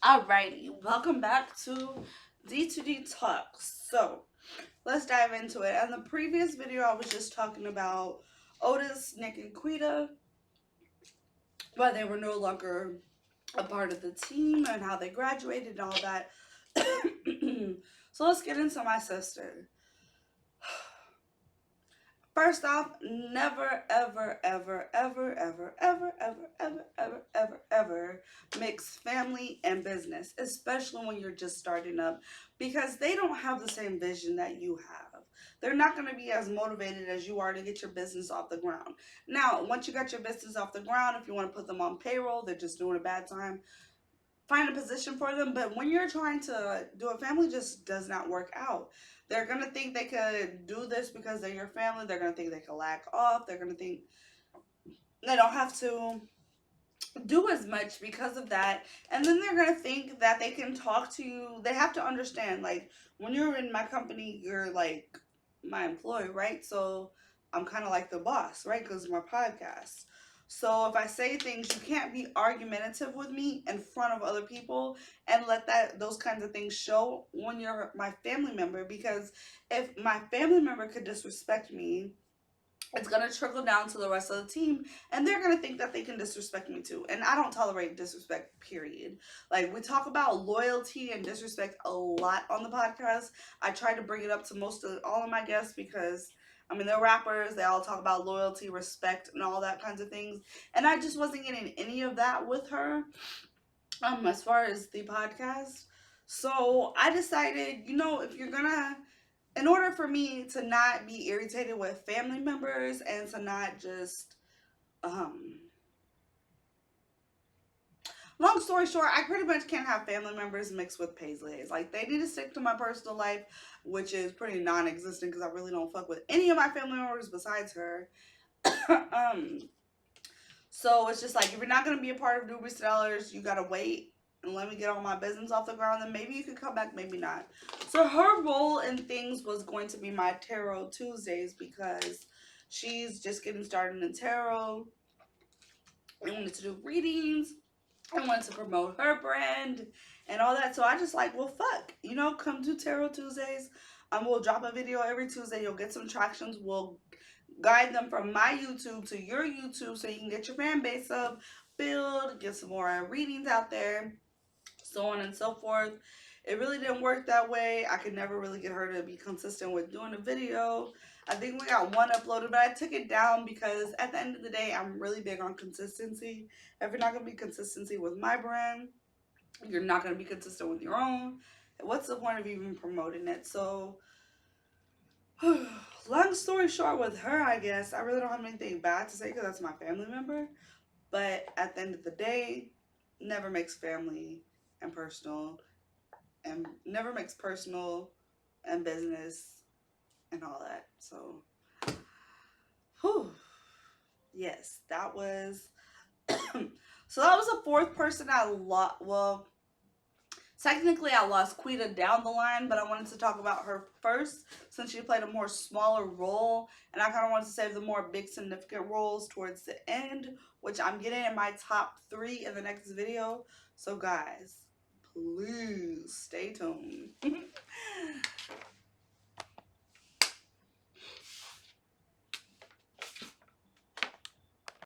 Alrighty, welcome back to D2D Talks. So, let's dive into it. In the previous video, I was just talking about Otis, Nick, and Quita, why they were no longer a part of the team and how they graduated and all that. So, let's get into my sister. First off, never, ever, ever, ever, ever, ever, ever, ever, ever, ever, ever mix family and business, especially when you're just starting up, because they don't have the same vision that you have. They're not going to be as motivated as you are to get your business off the ground. Now, once you got your business off the ground, if you want to put them on payroll, they're just doing a bad time, find a position for them. But when you're trying to do a family, just does not work out. They're gonna think they could do this because they're your family. They're gonna think they can lack off. They're gonna think they don't have to do as much because of that. And then they're gonna think that they can talk to you. They have to understand, like, when you're in my company, you're like my employee, right? So I'm kind of like the boss, right? Because my podcast. So if I say things, you can't be argumentative with me in front of other people and let that those kinds of things show when you're my family member. Because if my family member could disrespect me, it's gonna trickle down to the rest of the team, and they're gonna think that they can disrespect me too. And I don't tolerate disrespect, period. Like, we talk about loyalty and disrespect a lot on the podcast. I try to bring it up to most of all of my guests because I mean, they're rappers, they all talk about loyalty, respect, and all that kinds of things. And I just wasn't getting any of that with her, as far as the podcast. So I decided, if you're gonna, in order for me to not be irritated with family members and to not just, um, long story short, I pretty much can't have family members mixed with Paisleys. Like, they need to stick to my personal life, which is pretty non-existent because I really don't fuck with any of my family members besides her. um, so it's just like, if you're not gonna be a part of Newbie Sellers, you gotta wait and let me get all my business off the ground. Then maybe you could come back, maybe not. So her role in things was going to be my Tarot Tuesdays because she's just getting started in tarot. I wanted to do readings. I wanted to promote her brand and all that. So I just like, well, fuck, come to Tarot Tuesdays. We'll drop a video every Tuesday. You'll get some tractions. We'll guide them from my YouTube to your YouTube so you can get your fan base up, build, get some more readings out there, so on and so forth. It really didn't work that way. I could never really get her to be consistent with doing a video. I think we got one uploaded, but I took it down because at the end of the day, I'm really big on consistency. If you're not going to be consistency with my brand, you're not going to be consistent with your own. What's the point of even promoting it? So, long story short with her, I guess, I really don't have anything bad to say because that's my family member. But at the end of the day, never makes family and personal, and never makes personal and business and all that. So, whew, yes, that was. So that was the fourth person I lost. Well, technically I lost Quita down the line, but I wanted to talk about her first since she played a more smaller role, and I kind of wanted to save the more big significant roles towards the end, which I'm getting in my top 3 in the next video. So guys, please stay tuned.